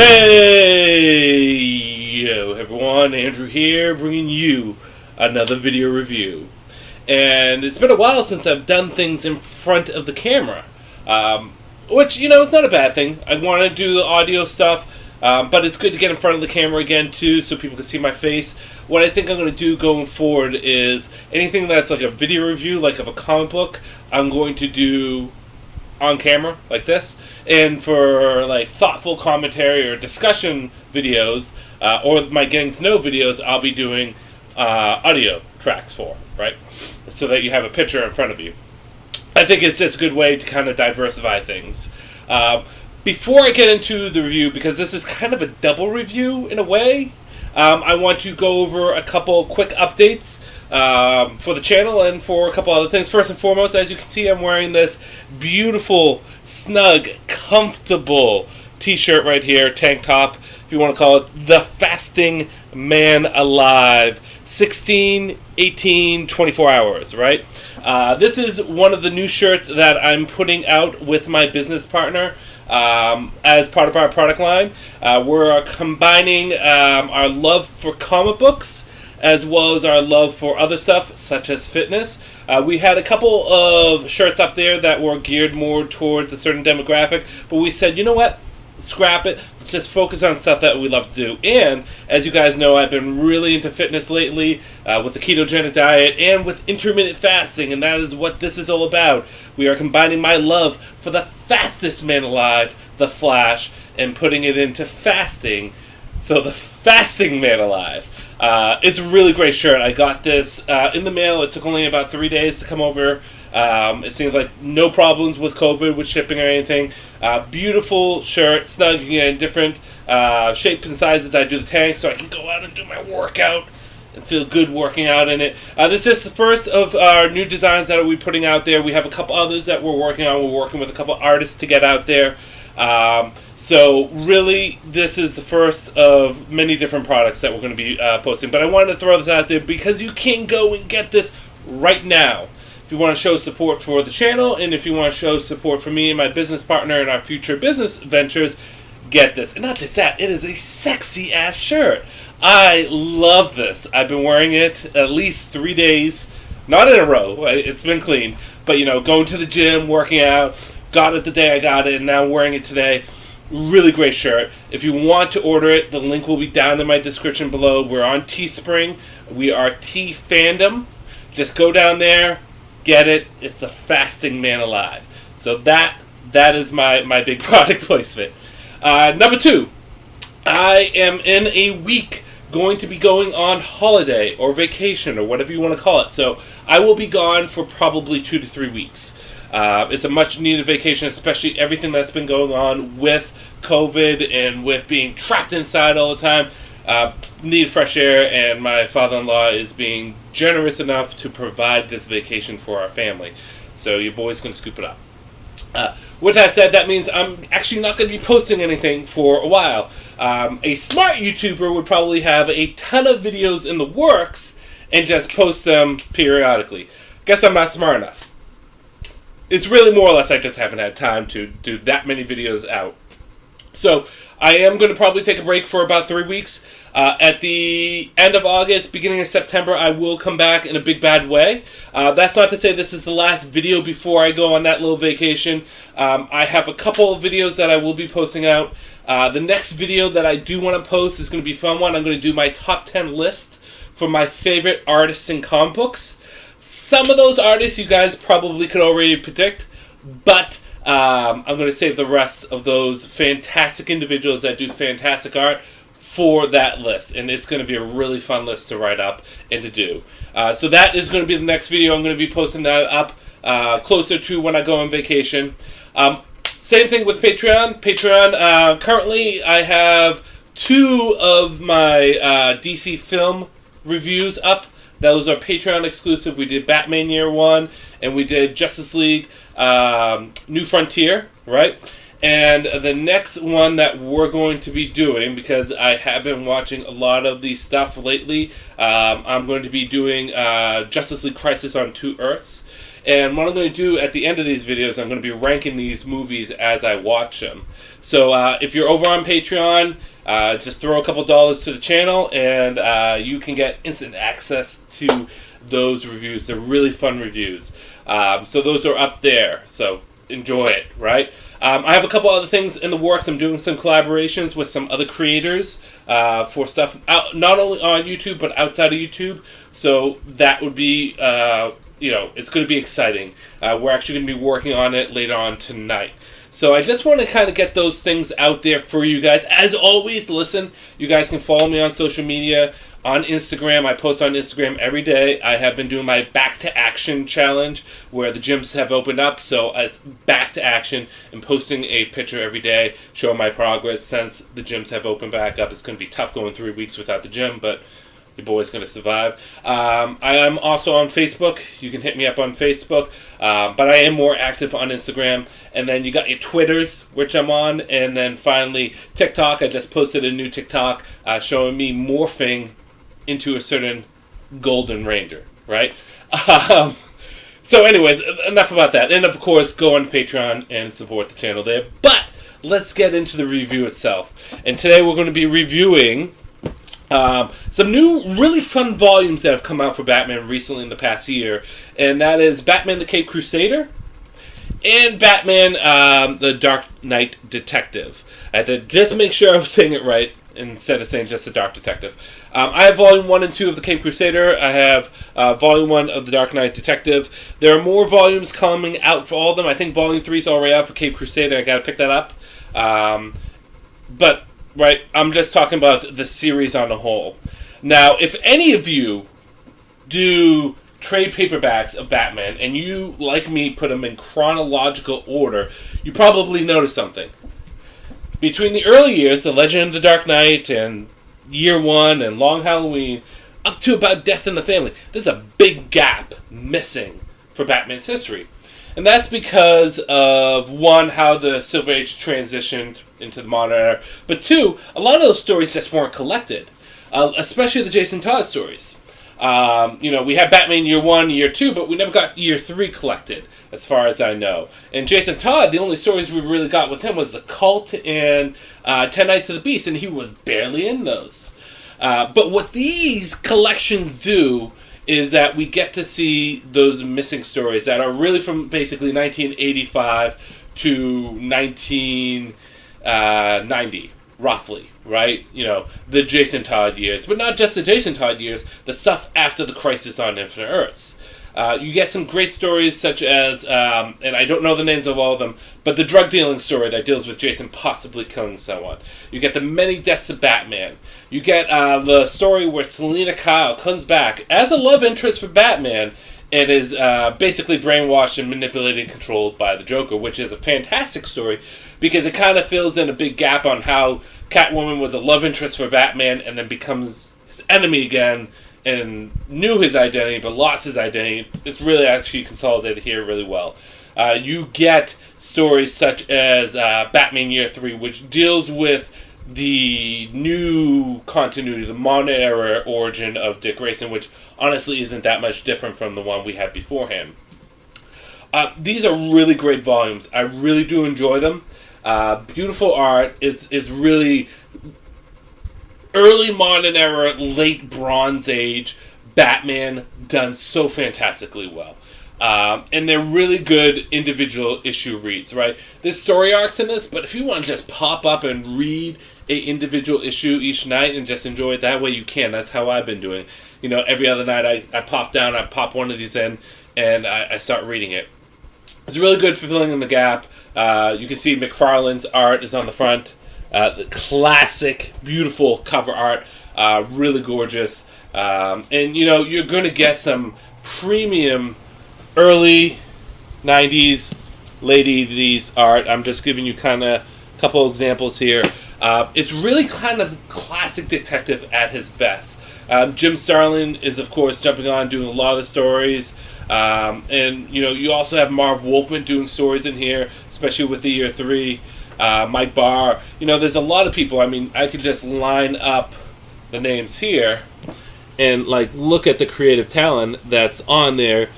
Hey, yo, everyone, Andrew here, bringing you another video review. And it's been a while since I've done things in front of the camera, which, is not a bad thing. I want to do the audio stuff, but it's good to get in front of the camera again, too, so people can see my face. What I think I'm going to do going forward is anything that's like a video review, like of a comic book, I'm going to do on camera like this, and for like thoughtful commentary or discussion videos or my getting to know videos, I'll be doing audio tracks for, right, so that you have a picture in front of you. I think it's just a good way to kind of diversify things. Before I get into the review, because this is kind of a double review in a way, I want to go over a couple quick updates for the channel and for a couple other things. First and foremost, as you can see, I'm wearing this beautiful, snug, comfortable t-shirt right here, tank top, if you want to call it, the Fasting Man Alive, 16, 18, 24 hours, right? This is one of the new shirts that I'm putting out with my business partner as part of our product line. We're combining our love for comic books as well as our love for other stuff, such as fitness. We had a couple of shirts up there that were geared more towards a certain demographic, but we said, you know what? Scrap it. Let's just focus on stuff that we love to do. And, as you guys know, I've been really into fitness lately with the ketogenic diet and with intermittent fasting, and that is what this is all about. We are combining my love for the fastest man alive, the Flash, and putting it into fasting. So the Fasting Man Alive. It's a really great shirt. I got this in the mail. It took only about 3 days to come over. It seems like no problems with COVID, with shipping or anything. Beautiful shirt, snug, in different shapes and sizes. I do the tank so I can go out and do my workout and feel good working out in it. This is the first of our new designs that we're putting out there. We have a couple others that we're working on. We're working with a couple artists to get out there. So really, this is the first of many different products that we're going to be posting. But I wanted to throw this out there because you can go and get this right now. If you want to show support for the channel, and if you want to show support for me and my business partner and our future business ventures, get this. And not just that, it is a sexy ass shirt. I love this. I've been wearing it at least 3 days, not in a row. It's been clean, but going to the gym, working out. Got it the day I got it, and now I'm wearing it today. Really great shirt. If you want to order it, the link will be down in my description below. We're on TeeSpring. We are T Fandom. Just go down there, get it. It's the Fasting Man Alive. So that is my big product placement. Number 2, I am in a week going to be going on holiday or vacation or whatever you want to call it. So I will be gone for probably 2 to 3 weeks. It's a much needed vacation, especially everything that's been going on with COVID and with being trapped inside all the time. Need fresh air, and my father-in-law is being generous enough to provide this vacation for our family. So your boy's going to scoop it up. With that said, that means I'm actually not going to be posting anything for a while. A smart YouTuber would probably have a ton of videos in the works and just post them periodically. Guess I'm not smart enough. It's really more or less I just haven't had time to do that many videos out. So I am going to probably take a break for about 3 weeks. At the end of August, beginning of September, I will come back in a big bad way. That's not to say this is the last video before I go on that little vacation. I have a couple of videos that I will be posting out. The next video that I do want to post is going to be a fun one. I'm going to do my top 10 list for my favorite artists in comic books. Some of those artists you guys probably could already predict, but I'm going to save the rest of those fantastic individuals that do fantastic art for that list, and it's going to be a really fun list to write up and to do. So that is going to be the next video. I'm going to be posting that up closer to when I go on vacation. Same thing with Patreon. Currently I have 2 of my DC film reviews up. Those are Patreon exclusive. We did Batman Year One, and we did Justice League New Frontier, right? And the next one that we're going to be doing, because I have been watching a lot of these stuff lately, I'm going to be doing Justice League Crisis on Two Earths. And what I'm going to do at the end of these videos, I'm going to be ranking these movies as I watch them. So if you're over on Patreon, just throw a couple dollars to the channel, and you can get instant access to those reviews. They're really fun reviews. So those are up there. So enjoy it, right? I have a couple other things in the works. I'm doing some collaborations with some other creators for stuff out, not only on YouTube but outside of YouTube. So that would be, it's going to be exciting. We're actually going to be working on it later on tonight. So I just want to kind of get those things out there for you guys. As always, listen, you guys can follow me on social media. On Instagram, I post on Instagram every day. I have been doing my Back to Action challenge where the gyms have opened up. So it's back to action and posting a picture every day, showing my progress since the gyms have opened back up. It's going to be tough going 3 weeks without the gym, but your boy's going to survive. I am also on Facebook. You can hit me up on Facebook. But I am more active on Instagram. And then you got your Twitters, which I'm on. And then finally, TikTok. I just posted a new TikTok showing me morphing into a certain golden ranger, right? So anyways, enough about that. And of course, go on Patreon and support the channel there. But let's get into the review itself. And today we're going to be reviewing some new really fun volumes that have come out for Batman recently in the past year. And that is Batman the Caped Crusader and Batman the Dark Knight Detective. I had to just make sure I was saying it right instead of saying just the Dark Detective. I have Volume 1 and 2 of the Caped Crusader. I have Volume 1 of the Dark Knight Detective. There are more volumes coming out for all of them. I think Volume 3 is already out for Caped Crusader. I got to pick that up. But, right, I'm just talking about the series on the whole. Now, if any of you do trade paperbacks of Batman and you, like me, put them in chronological order, you probably notice something. Between the early years, The Legend of the Dark Knight and Year One and Long Halloween, up to about Death in the Family, there's a big gap missing for Batman's history. And that's because of, one, how the Silver Age transitioned into the modern era, but two, a lot of those stories just weren't collected, especially the Jason Todd stories. We had Batman Year 1, Year 2, but we never got Year 3 collected, as far as I know. And Jason Todd, the only stories we really got with him was The Cult and 10 Nights of the Beast, and he was barely in those. But what these collections do is that we get to see those missing stories that are really from basically 1985 to 1990, roughly. Right? The Jason Todd years. But not just the Jason Todd years, the stuff after the Crisis on Infinite Earths. You get some great stories such as, and I don't know the names of all of them, but the drug dealing story that deals with Jason possibly killing someone. You get the many deaths of Batman. You get the story where Selina Kyle comes back as a love interest for Batman and is basically brainwashed and manipulated and controlled by the Joker, which is a fantastic story because it kind of fills in a big gap on how Catwoman was a love interest for Batman and then becomes his enemy again and knew his identity but lost his identity. It's really actually consolidated here really well. You get stories such as Batman Year 3, which deals with the new continuity, the modern era origin of Dick Grayson, which honestly isn't that much different from the one we had beforehand. These are really great volumes. I really do enjoy them. Beautiful art. Is really early modern era, late Bronze Age Batman done so fantastically well. And they're really good individual issue reads, right? There's story arcs in this, but if you want to just pop up and read a individual issue each night and just enjoy it that way, you can. That's how I've been doing. Every other night I pop down, I pop one of these in, and I start reading it. It's really good for filling in the gap. You can see McFarlane's art is on the front. The classic, beautiful cover art. Really gorgeous. And, you're going to get some premium early 90s, late 80s art. I'm just giving you kind of a couple examples here. It's really kind of classic detective at his best. Jim Starlin is, of course, jumping on, doing a lot of the stories. And, you also have Marv Wolfman doing stories in here, especially with the Year 3. Mike Barr. There's a lot of people. I mean, I could just line up the names here and, look at the creative talent that's on there.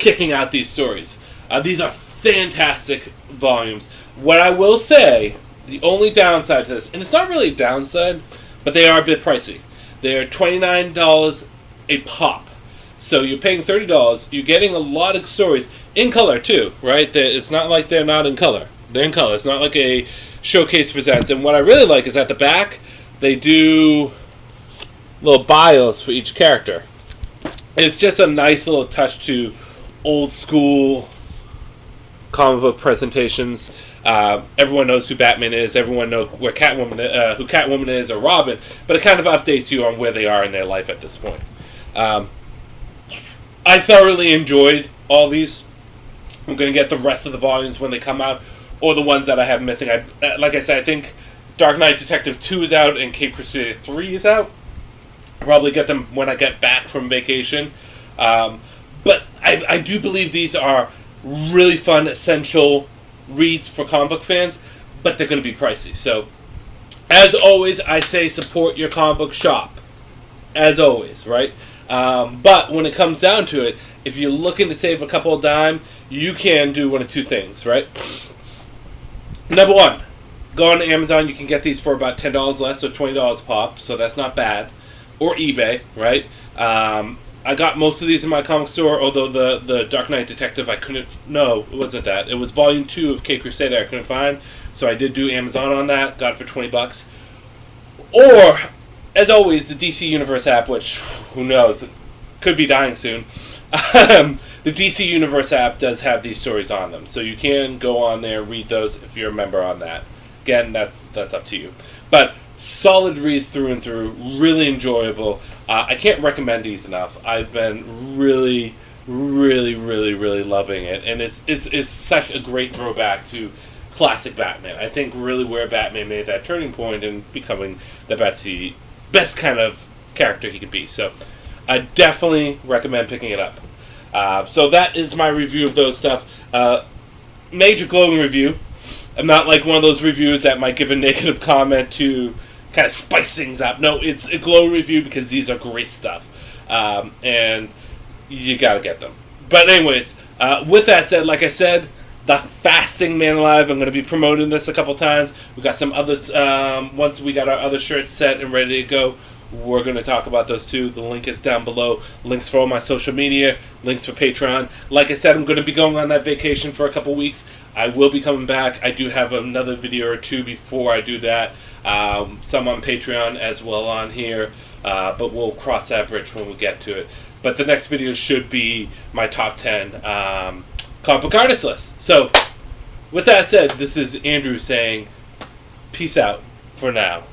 kicking out these stories. These are fantastic volumes. What I will say, the only downside to this, and it's not really a downside, but they are a bit pricey. They're $29 a pop. So you're paying $30. You're getting a lot of stories in color too, right? It's not like they're not in color. They're in color. It's not like a Showcase Presents. And what I really like is at the back, they do little bios for each character. It's just a nice little touch to old school comic book presentations. Everyone knows who Batman is. Everyone knows who Catwoman is, or Robin. But it kind of updates you on where they are in their life at this point. I thoroughly enjoyed all these. I'm going to get the rest of the volumes when they come out, or the ones that I have missing. Like I said, I think Dark Knight Detective 2 is out and Cape Crusader 3 is out. I'll probably get them when I get back from vacation. But I do believe these are really fun, essential reads for comic book fans, but they're going to be pricey. So, as always, I say support your comic book shop. As always, right? But when it comes down to it, if you're looking to save a couple of dime, you can do one of two things, right? Number one, go on Amazon. You can get these for about $10 less, so $20 a pop, so that's not bad. Or eBay, right? I got most of these in my comic store, although the Dark Knight Detective I couldn't... No, it wasn't that. It was Volume 2 of Cape Crusader I couldn't find, so I did do Amazon on that. Got it for $20. Or, as always, the DC Universe app, which, who knows, it could be dying soon. The DC Universe app does have these stories on them, so you can go on there, read those if you're a member on that. Again, that's up to you. But solid reads through and through, really enjoyable. I can't recommend these enough. I've been really, really, really, really loving it, and it's such a great throwback to classic Batman. I think really where Batman made that turning point in becoming the best kind of character he could be. So I definitely recommend picking it up. So that is my review of those stuff. Major glowing review. I'm not like one of those reviews that might give a negative comment to kind of spice things up. No, it's a glowing review because these are great stuff. And you gotta get them. But anyways, with that said, like I said, the Fasting Man Alive, I'm going to be promoting this a couple times. We got some others, once we got our other shirts set and ready to go, we're going to talk about those too. The link is down below. Links for all my social media, links for Patreon. Like I said, I'm going to be going on that vacation for a couple weeks. I will be coming back. I do have another video or two before I do that. Some on Patreon as well on here. But we'll cross that bridge when we get to it. But the next video should be my top 10 comic book artist list. So, with that said, this is Andrew saying peace out for now.